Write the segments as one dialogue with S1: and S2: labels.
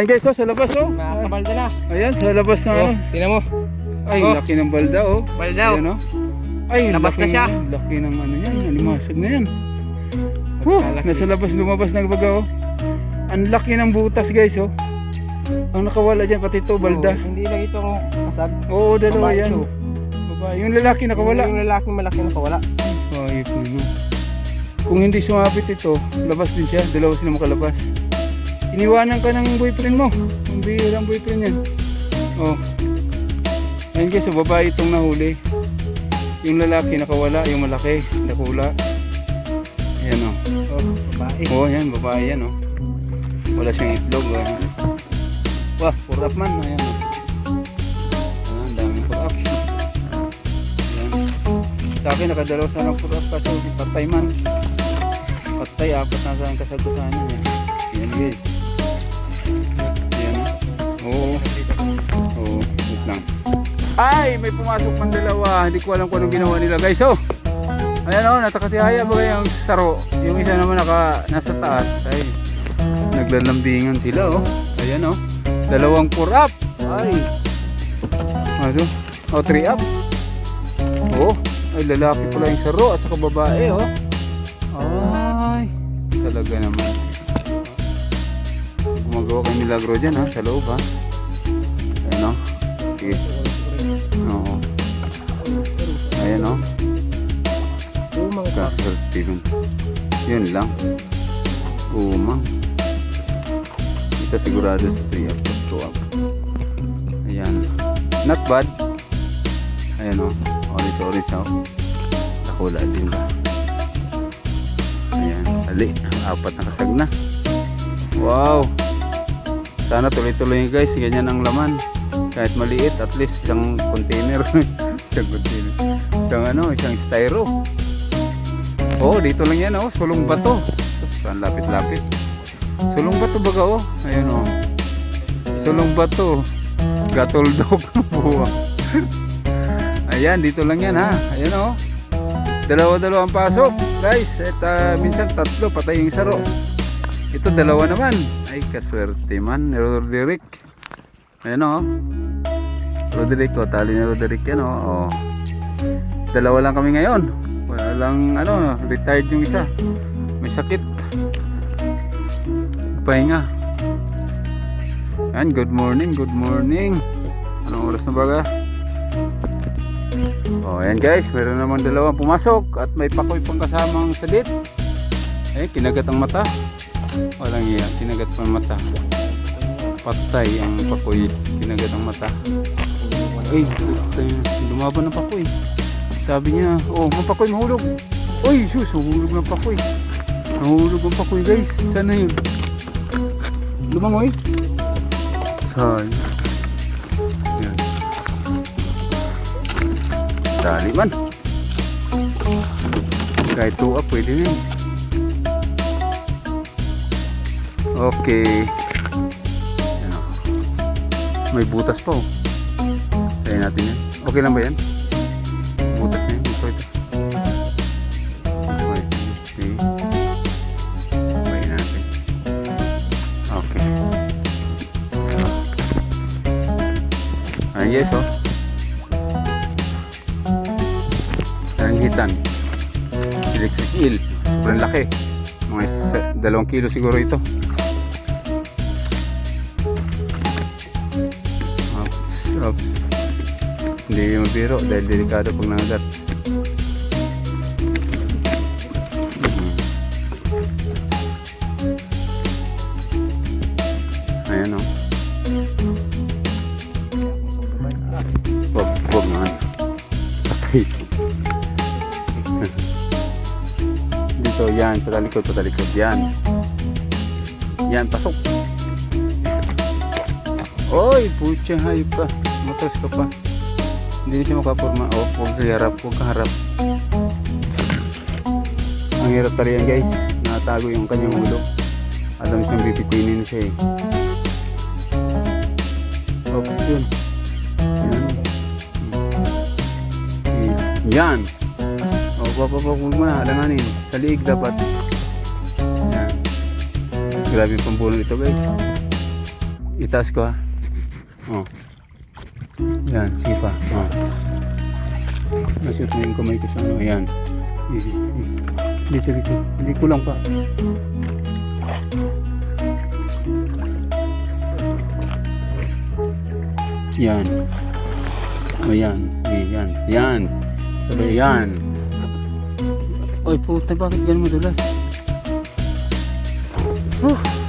S1: Ayan guys, oh, sa labas oh.
S2: Nakakabalda na.
S1: Ayan, sa labas na ano.
S2: Tingnan mo.
S1: Ay, laki ng balda oh.
S2: Balda oh.
S1: Ayan, oh. Ay,
S2: Labas na siya.
S1: Laki ng ano yan, alimasag na yan. Nasa labas, lumabas ng baga oh. Ang laki ng butas guys oh. Ang nakawala dyan, pati ito, balda.
S2: Hindi lang itong kasag.
S1: Oo, dalawa yan.
S2: Ito.
S1: Babae. Yung lalaki nakawala.
S2: Yung lalaking malaki nakawala.
S1: Ay, puno. Kung hindi sumapit ito, labas din siya. Dalawa sila makalabas. Iniwanan ka ng boyfriend mo. Ang bihirang boyfriend yan. Oh. Ayun guys, so babae itong nahuli. Yung lalaki nakawala, yung malaki nakula. Ayan oh.
S2: Oh, babae.
S1: Oh, yan, babae yan oh. Wala siyang itlog. Ayan. Wah, purap man. Ayan oh. Ayan, ang daming purap. Ayan. Sa akin, nakadalaw sana purap kasi patay man. Patay, apat na saan kasagutan niya. Ayan guys. Ayan oh. Oo. Oo, wait lang. Ay, may pumasok pang dalawa. Hindi ko alam kung anong ginawa nila guys oh. Ayan oh, natakatihaya ba yung saro. Yung isa naman nasa taas. Ay, naglalambingan sila oh. Ayan oh. Dalawang 4 up. Ay. Ano? O 3 up. Oh, ay lalaki pala yung saro at saka babae oh. Ay, talaga naman. Gumagawa kayo milagro dyan ha, sa loob ha. Ayan oh. Sige. Oo. Ayan oh.
S2: Umang ka.
S1: Yun lang. Umang. Ito sigurado sa 3 up. 2 up. Ayan. Not bad. Ayan o. Orange o. Nakula din ba. Ayan. Ali. 4 na kasag na. Wow. Sana tuloy-tuloy guys. Ganyan ang laman. Kahit maliit. At least isang container. Isang container. Isang styro. Oh, dito lang yan oh. Sulong bato. Saan lapit-lapit. Sulong bato baga oh. Ayun oh. Sulong bato. Gatoldog. Buwang. Ayan, dito lang yan ha. Ayan oh. Dalawa-dalawa ang pasok. Guys, at minsan 3 patay yung saro. Ito dalawa naman. Ay, kaswerte man. Roderick. Ayan oh. Roderick oh. Tali ni Roderick yan oh. Dalawa lang kami ngayon. Walang retired yung isa. May sakit. Pahinga. Ayan, good morning. Anong oras na baga? Oh, ayan guys, meron naman dalawang pumasok at may pakoy pang kasamang salit. Eh, kinagat ang mata. Walang iya, kinagat pang mata. Patay ang pakoy, kinagat ang mata. Ay, lumaban ng pakoy. Sabi niya, oh, mapakoy mahulog. Uy, sus, mahulog ng pakoy. Nahulog ang pakoy guys. Sana yun? Lumangoy. Saan? Yan. Dali man. Kahit 2 up pwede yun. Okay. Yan. May butas pa oh. Kaya natin yan. Okay lang ba yan? Butas niya. Ito. Okay. Bayin natin. Okay. Ayan yes oh. Saranghitan. Electric eel. Sobrang laki. Mga 2 kilo siguro ito. Oops. Hindi mabiro dahil delikado pag nangagat. Ayan o. Wag naman. Patay. Dito yan, patalikod. Yan, pasok. Oy, putya, hayop ka. Matras ka pa. Hindi siya makapurma. Oh, huwag kang harap. Ang hirap tali yan guys. Natago yung kanyang ulo. Alam siyang bibitinin siya eh. Focus yun. Yan. O, papapapag mo na. Alanganin. Sa liig dapat. Yan. Grabe yung pambuno ito guys. Itaas ko ha. Oh. Yan, sige pa. Oh. Nashoot mo yung kamay ko sa ano. Ayan. Easy. Dito. Hindi kulang pa. Yan. O yan. Yan. Yan. Sabay yan. Oy puta, bakit ganun madulas?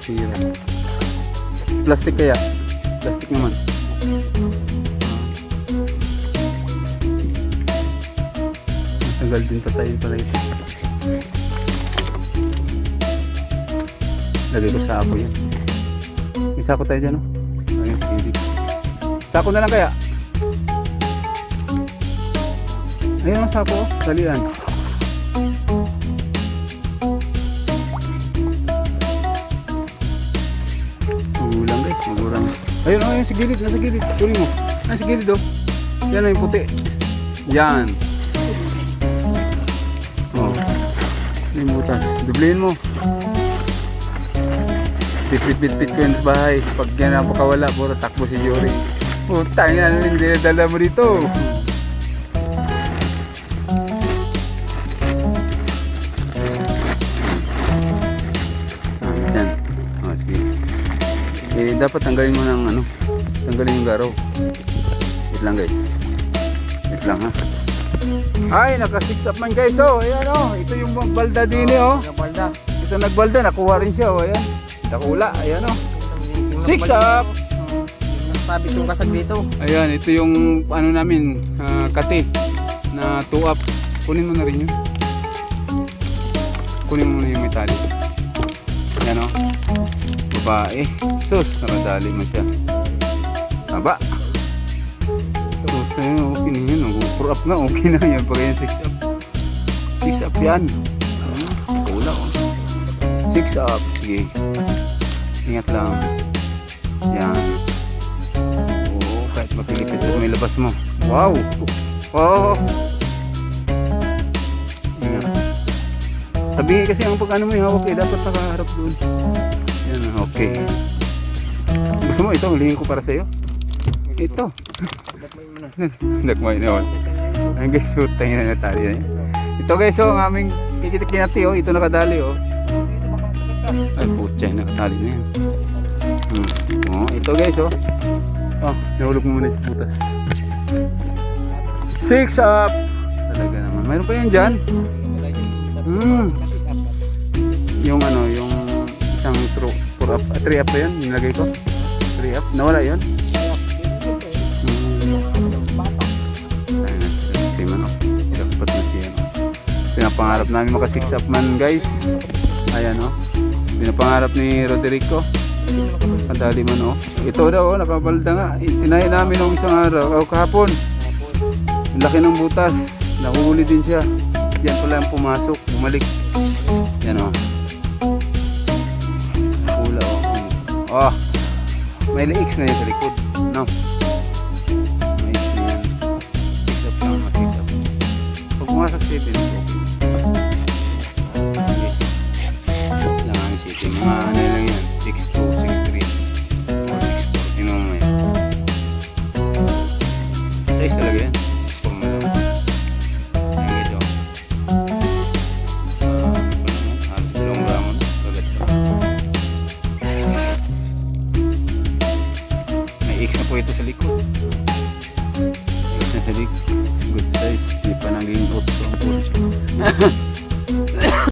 S1: Sira. Plastic kaya? Plastic naman. Tagal din patayin pala ito. Lagay ko sa ako yan. May sako tayo dyan, no? Ayun, sige. Sako na lang kaya? Ayun ang sako, oh. Dalian. Magulang guys, magulang. Ayun, oh, ayun, sa gilid, nasa gilid. Tuloy mo. Nasa gilid, oh. Yan, oh, yung puti. Yan. Oh. Yung butas. Dublihin mo. Bit ko yung bahay. Pag yan napakawala, puro takbo si Jory. Putang yan, hindi na dala mo dito. Yan. Oh, sige. Eh, dapat tanggalin mo ng ano. Tanggalin yung garaw. Wait lang guys. Wait lang ha. Ay, naka-6 up man guys. Oh, ayan oh. Ito yung balda din eh oh.
S2: Balda.
S1: Ito nagbalda, nakuha rin siya oh. Ayan. Nakula, ayan oh. 6 up.
S2: Sabi itong kasag dito.
S1: Ayan, ito yung ano namin, kati na 2 up. Kunin mo na rin yun. Kunin mo na yung metallic. Ayan o. Babae. Sus, nakadali mo siya. Haba. Okay na yan. 4 up na, okay na yan. Pag yan 6 up. 6 up yan. Kula o. 6 up. Sige. Ingat lang. Yan. Kahit mapilipit at may labas mo. Wow! Wow! Yan. Tabi kasi ang pag ano mo yung hawak eh, dapat nakaharap doon. Yan, okay. Gusto mo ito, hulingin ko para sa'yo. Ito. Nagmay naman. Ayun guys, putang ina na tali na yan. Ito guys, oh, ang aming kinati oh, ito nakadali oh. Ay putya, nakatali na yan. Oh, ito guys oh. Oh, nahulog mo muna sa putas. 6 up. Talaga naman. Mayroon pa yan dyan. Yung ano, yung isang 4 up, 3 up pa yan. Nilagay ko. 3 up. Nawala yun. Ayun na. Team ano. Dapat na siya. Pinapangarap namin maka 6 up man guys. Ayan o. Pinapangarap ni Roderico. Kadali man oh. Ito daw oh, nakabalda nga. Tinahin namin nung isang araw o kahapon. Ang laki ng butas. Nahuli din siya. Yan pala yung pumasok, bumalik. Yan oh. Pula oh. Oh. May leaks na yun sa likod. No. May leaks na yan. 6 up lang, 6 up. Pag pumasok siya din, okay. Lang ang city. Mga ano lang yan. 6'2", 6'3". Size talaga yan. Forma lang. Ayan ito. Halos long round. Bagat pa. May X na po ito sa likod. X na sa likod. Good size. Hindi pa naging 8 ang portion.